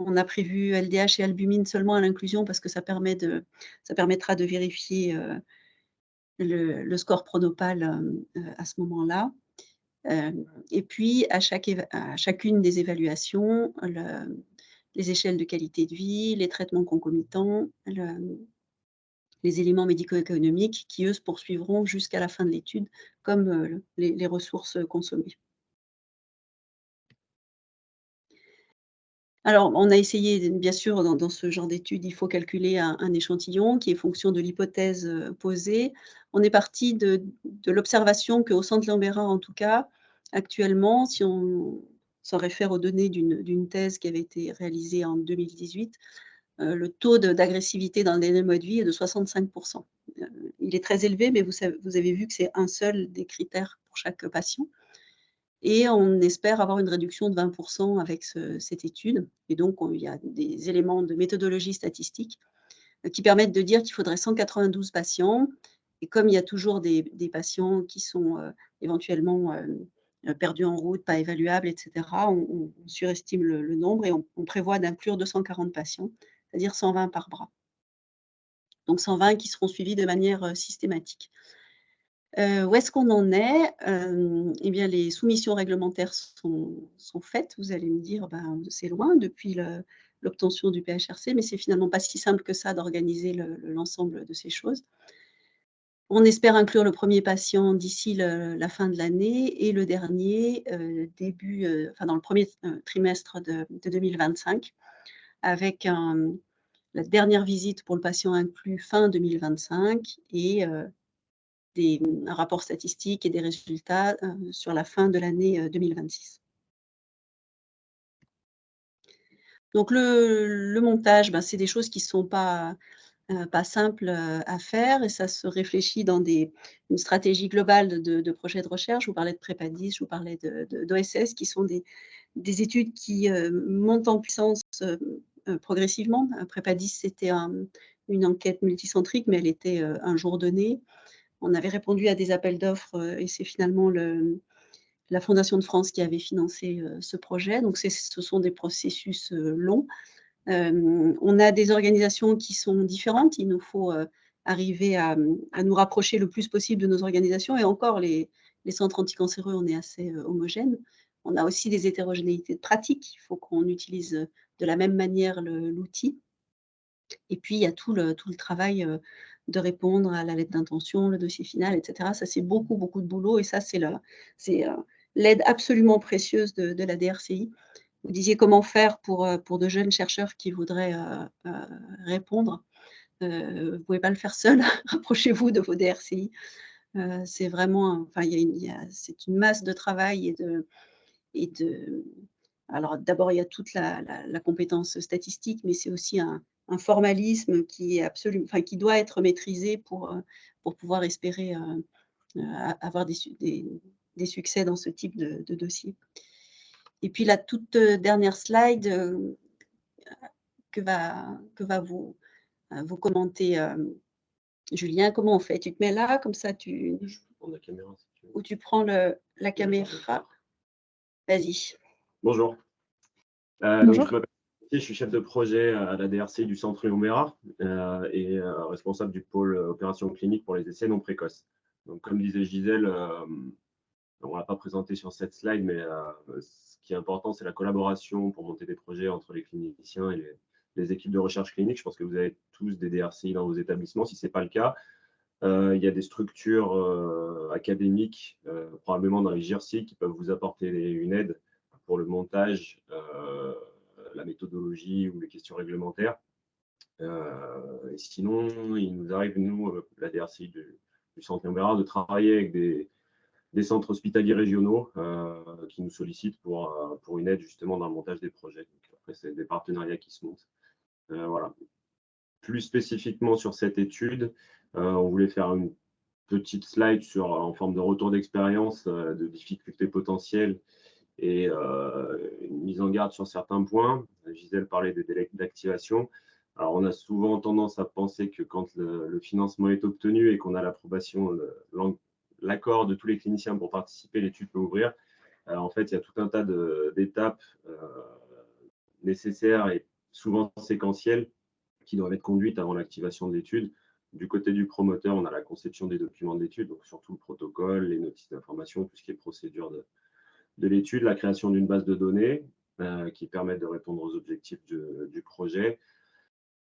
On a prévu LDH et albumine seulement à l'inclusion parce que ça permettra de vérifier le score pronopal à ce moment-là. Et puis, à chacune des évaluations, les échelles de qualité de vie, les traitements concomitants, les éléments médico-économiques qui, eux, se poursuivront jusqu'à la fin de l'étude, comme les ressources consommées. Alors, on a essayé, bien sûr, dans ce genre d'études, il faut calculer un échantillon qui est fonction de l'hypothèse posée. On est parti de l'observation qu'au Centre Lambera, en tout cas, actuellement, si on s'en réfère aux données d'une thèse qui avait été réalisée en 2018, le taux d'agressivité dans le dernier mois de vie est de 65%. Il est très élevé, mais vous avez vu que c'est un seul des critères pour chaque patient. Et on espère avoir une réduction de 20% avec cette étude. Et donc, il y a des éléments de méthodologie statistique qui permettent de dire qu'il faudrait 192 patients. Et comme il y a toujours des patients qui sont éventuellement perdus en route, pas évaluables, etc., on surestime le nombre et on prévoit d'inclure 240 patients, c'est-à-dire 120 par bras. Donc 120 qui seront suivis de manière systématique. Où est-ce qu'on en est? Eh bien, les soumissions réglementaires sont faites. Vous allez me dire, ben, c'est loin depuis l'obtention du PHRC, mais c'est finalement pas si simple que ça d'organiser l'ensemble de ces choses. On espère inclure le premier patient d'ici la fin de l'année et le dernier enfin, dans le premier trimestre de 2025, avec la dernière visite pour le patient inclus fin 2025 et un rapport statistique et des résultats sur la fin de l'année 2026. Donc le montage, ben, c'est des choses qui ne sont pas simples à faire, et ça se réfléchit dans une stratégie globale de projets de recherche. Je vous parlais de Prépadis, je vous parlais d'OSS, qui sont des études qui montent en puissance progressivement. Prépadis, c'était une enquête multicentrique, mais elle était un jour donné. On avait répondu à des appels d'offres et c'est finalement la Fondation de France qui avait financé ce projet. Donc, ce sont des processus longs. On a des organisations qui sont différentes. Il nous faut arriver à nous rapprocher le plus possible de nos organisations. Et encore, les centres anticancéreux, on est assez homogènes. On a aussi des hétérogénéités de pratiques. Il faut qu'on utilise de la même manière l'outil. Et puis, il y a tout le travail de répondre à la lettre d'intention, le dossier final, etc. Ça, c'est beaucoup, beaucoup de boulot. Et ça, c'est l'aide absolument précieuse de la DRCI. Vous disiez comment faire pour de jeunes chercheurs qui voudraient répondre. Vous ne pouvez pas le faire seul. Rapprochez-vous de vos DRCI. C'est vraiment, enfin, c'est une masse de travail alors d'abord, il y a toute la compétence statistique, mais c'est aussi un formalisme qui est qui doit être maîtrisé pour pouvoir espérer avoir des succès dans ce type de dossier. Et puis la toute dernière slide que va vous commenter Julien. Comment on fait? Tu te mets là, comme ça tu… Je peux prendre la caméra si tu veux. Ou tu prends la caméra. Vas-y. Bonjour. Bonjour. Donc, je m'appelle Gauthier, je suis chef de projet à la DRCI du centre Léon et responsable du pôle opération clinique pour les essais non précoces. Donc, comme disait Gisèle, on ne l'a pas présenté sur cette slide, mais ce qui est important, c'est la collaboration pour monter des projets entre les cliniciens et les équipes de recherche clinique. Je pense que vous avez tous des DRCI dans vos établissements. Si ce n'est pas le cas, il y a des structures académiques, probablement dans les GIRC, qui peuvent vous apporter une aide pour le montage, la méthodologie ou les questions réglementaires. Et sinon, il nous arrive, nous, la DRCI du centre Léon, de travailler avec des centres hospitaliers régionaux qui nous sollicitent pour une aide justement dans le montage des projets. Donc, après, c'est des partenariats qui se montent. Voilà. Plus spécifiquement sur cette étude, on voulait faire une petite slide en forme de retour d'expérience, de difficultés potentielles et une mise en garde sur certains points. Gisèle parlait des délais d'activation. Alors, on a souvent tendance à penser que quand le financement est obtenu et qu'on a l'approbation, l'accord de tous les cliniciens pour participer, l'étude peut ouvrir. En fait, il y a tout un tas d'étapes nécessaires et souvent séquentielles qui doivent être conduites avant l'activation de l'étude. Du côté du promoteur, on a la conception des documents de l'étude, donc surtout le protocole, les notices d'information, tout ce qui est procédure de l'étude, la création d'une base de données qui permettent de répondre aux objectifs du projet,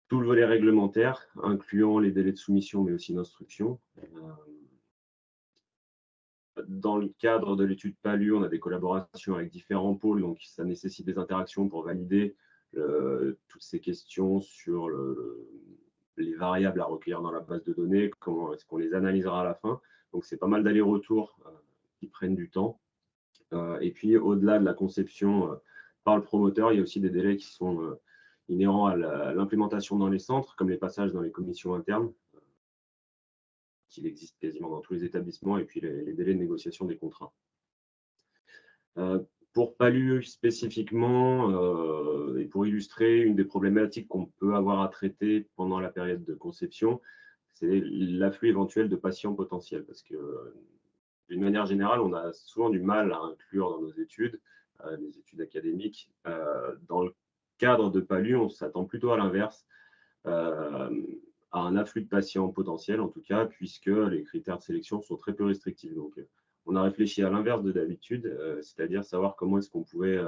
tout le volet réglementaire, incluant les délais de soumission, mais aussi d'instruction. Dans le cadre de l'étude PALU, on a des collaborations avec différents pôles, donc ça nécessite des interactions pour valider toutes ces questions sur les variables à recueillir dans la base de données, comment est-ce qu'on les analysera à la fin. Donc, c'est pas mal d'allers-retours qui prennent du temps. Et puis, au-delà de la conception par le promoteur, il y a aussi des délais qui sont inhérents à l'implémentation dans les centres, comme les passages dans les commissions internes, qu'il existe quasiment dans tous les établissements, et puis les délais de négociation des contrats. Pour PALU spécifiquement, et pour illustrer une des problématiques qu'on peut avoir à traiter pendant la période de conception, c'est l'afflux éventuel de patients potentiels. Parce que d'une manière générale, on a souvent du mal à inclure dans nos études, les études académiques. Dans le cadre de PALU, on s'attend plutôt à l'inverse. à un afflux de patients potentiels, en tout cas, puisque les critères de sélection sont très peu restrictifs. Donc, on a réfléchi à l'inverse de d'habitude, c'est-à-dire savoir comment est-ce qu'on pouvait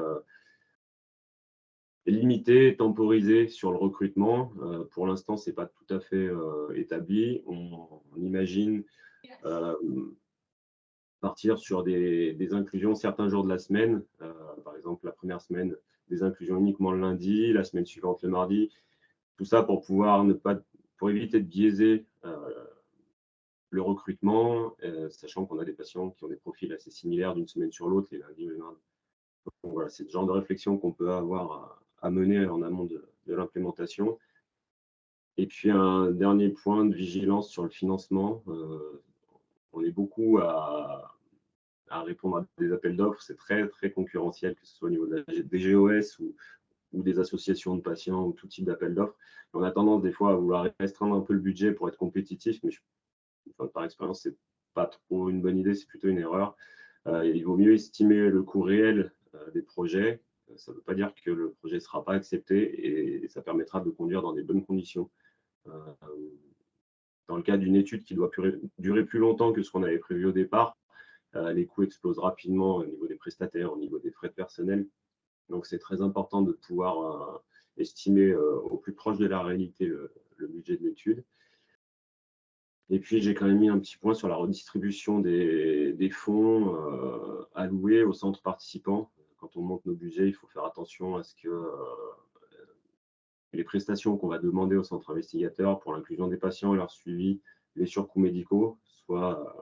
limiter, temporiser sur le recrutement. Pour l'instant, ce n'est pas tout à fait établi. On imagine partir sur des inclusions certains jours de la semaine. Par exemple, la première semaine, des inclusions uniquement le lundi, la semaine suivante le mardi. Tout ça pour pouvoir pour éviter de biaiser le recrutement, sachant qu'on a des patients qui ont des profils assez similaires d'une semaine sur l'autre, les lundis ou les mardis. Donc voilà, c'est le genre de réflexion qu'on peut avoir à mener en amont de l'implémentation. Et puis un dernier point de vigilance sur le financement. On est beaucoup à répondre à des appels d'offres. C'est très, très concurrentiel, que ce soit au niveau de la DGOS ou des associations de patients ou tout type d'appels d'offres. On a tendance des fois à vouloir restreindre un peu le budget pour être compétitif, mais par expérience, ce n'est pas trop une bonne idée, c'est plutôt une erreur. Il vaut mieux estimer le coût réel des projets. Ça ne veut pas dire que le projet ne sera pas accepté et ça permettra de conduire dans des bonnes conditions. Dans le cas d'une étude qui doit durer plus longtemps que ce qu'on avait prévu au départ, les coûts explosent rapidement au niveau des prestataires, au niveau des frais de personnel. Donc, c'est très important de pouvoir estimer au plus proche de la réalité le budget de l'étude. Et puis, j'ai quand même mis un petit point sur la redistribution des fonds alloués aux centres participants. Quand on monte nos budgets, il faut faire attention à ce que les prestations qu'on va demander aux centres investigateurs pour l'inclusion des patients et leur suivi, les surcoûts médicaux, soient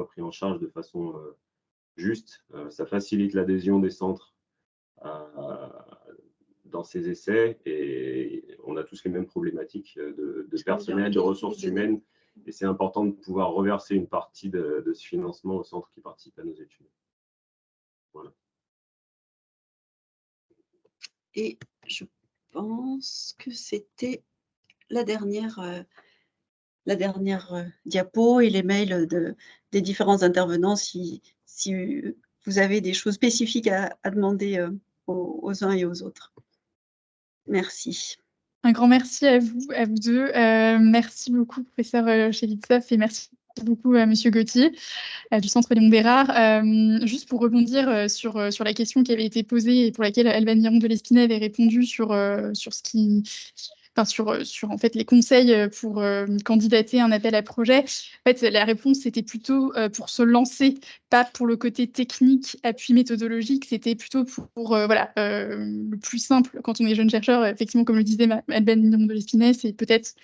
pris en charge de façon juste. Ça facilite l'adhésion des centres dans ces essais et on a tous les mêmes problématiques de personnel, de ressources humaines. Et c'est important de pouvoir reverser une partie de ce financement aux centres qui participent à nos études. Voilà. Et je pense que c'était la dernière diapo et les mails des différents intervenants si vous avez des choses spécifiques à demander aux uns et aux autres. Merci. Un grand merci à vous deux. Merci beaucoup, professeur Chevitsov, et merci beaucoup à Monsieur Gauthier du Centre Léon Bérard. Juste pour rebondir sur la question qui avait été posée et pour laquelle Alban Miron de l'Espinay avait répondu sur ce qui... Enfin, sur en fait les conseils pour candidater un appel à projet. En fait, la réponse c'était plutôt pour se lancer, pas pour le côté technique, appui méthodologique. C'était plutôt pour voilà, le plus simple quand on est jeune chercheur. Effectivement, comme le disait Alban Miron de l'Espinay, c'est peut-être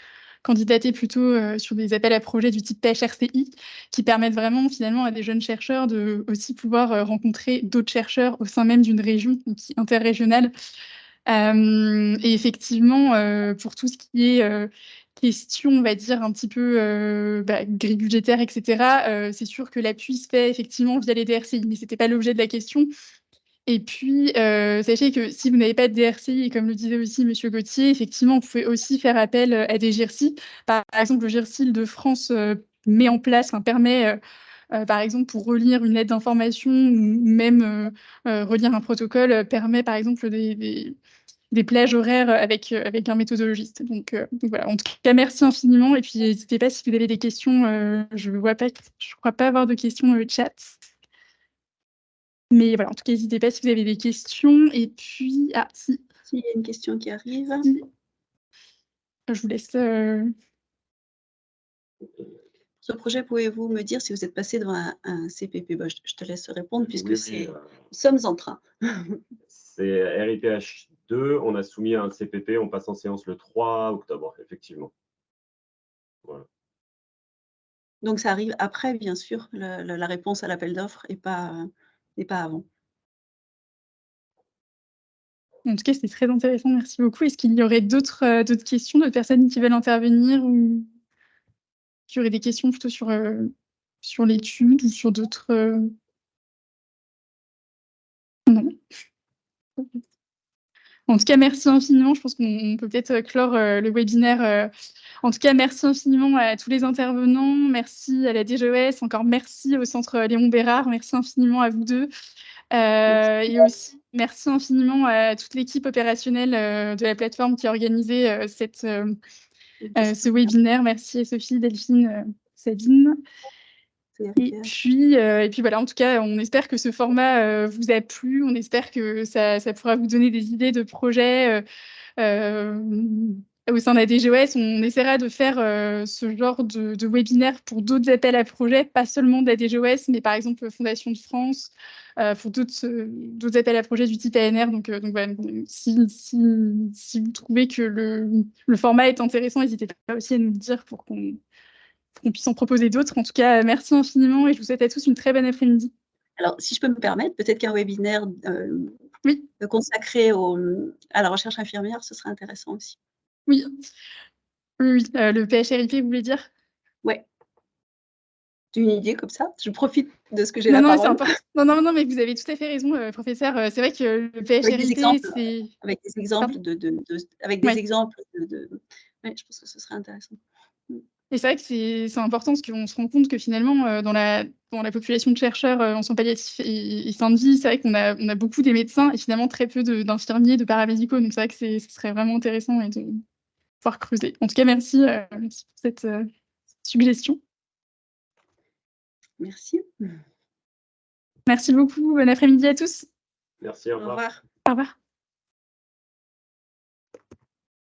candidater plutôt sur des appels à projets du type PHRCI qui permettent vraiment finalement à des jeunes chercheurs de aussi pouvoir rencontrer d'autres chercheurs au sein même d'une région interrégionale. Et effectivement, pour tout ce qui est question, on va dire, un petit peu grille budgétaire, etc., c'est sûr que l'appui se fait effectivement via les DRCI, mais ce n'était pas l'objet de la question. Et puis, sachez que si vous n'avez pas de DRCI, et comme le disait aussi M. Gauthier, effectivement, vous pouvez aussi faire appel à des GIRCI. Par exemple, le GIRCI de France met en place, permet... par exemple, pour relire une lettre d'information ou même relire un protocole, permet par exemple des plages horaires avec un méthodologiste. Donc voilà, en tout cas, merci infiniment. Et puis, n'hésitez pas si vous avez des questions. Je ne crois pas avoir de questions dans le chat. Mais voilà, en tout cas, n'hésitez pas si vous avez des questions. Et puis, si. S'il y a une question qui arrive. Si. Je vous laisse... Ce projet, pouvez-vous me dire si vous êtes passé devant un CPP? Je te laisse répondre puisque nous sommes en train. C'est RIPH 2, on a soumis un CPP, on passe en séance le 3 octobre, effectivement. Voilà. Donc ça arrive après, bien sûr, la réponse à l'appel d'offres et pas avant. En tout cas, c'était très intéressant, merci beaucoup. Est-ce qu'il y aurait d'autres questions, d'autres personnes qui veulent intervenir ou qui auraient des questions plutôt sur l'étude ou sur d'autres... Non. En tout cas, merci infiniment. Je pense qu'on peut peut-être clore le webinaire. En tout cas, merci infiniment à tous les intervenants. Merci à la DGOS. Encore merci au Centre Léon Bérard. Merci infiniment à vous deux. Et aussi, merci infiniment à toute l'équipe opérationnelle de la plateforme qui a organisé ce webinaire. Merci Sophie, Delphine, Sabine. Et puis voilà, en tout cas, on espère que ce format vous a plu. On espère que ça pourra vous donner des idées de projets au sein de la DGOS. On essaiera de faire ce genre de webinaire pour d'autres appels à projets, pas seulement de la DGOS, mais par exemple Fondation de France, pour d'autres appels à projets du type ANR. Donc voilà, si vous trouvez que le format est intéressant, n'hésitez pas aussi à nous le dire pour qu'on puisse en proposer d'autres. En tout cas, merci infiniment et je vous souhaite à tous une très bonne après-midi. Alors, si je peux me permettre, peut-être qu'un webinaire oui. consacré à la recherche infirmière, ce serait intéressant aussi. Oui, le PHRIP, vous voulez dire? Ouais. Une idée comme ça? Je profite de ce que j'ai la parole. Non, mais vous avez tout à fait raison, professeur. C'est vrai que le PHRIP, c'est... Avec des exemples avec des exemples ouais, je pense que ce serait intéressant. Et c'est vrai que c'est important parce qu'on se rend compte que finalement, dans la population de chercheurs en soins palliatifs et fin de vie, c'est vrai qu'on a beaucoup des médecins et finalement très peu d'infirmiers, de paramédicaux. Donc c'est vrai que ce serait vraiment intéressant et de pouvoir creuser. En tout cas, merci pour cette suggestion. Merci. Merci beaucoup. Bon après-midi à tous. Merci, au revoir. Au revoir.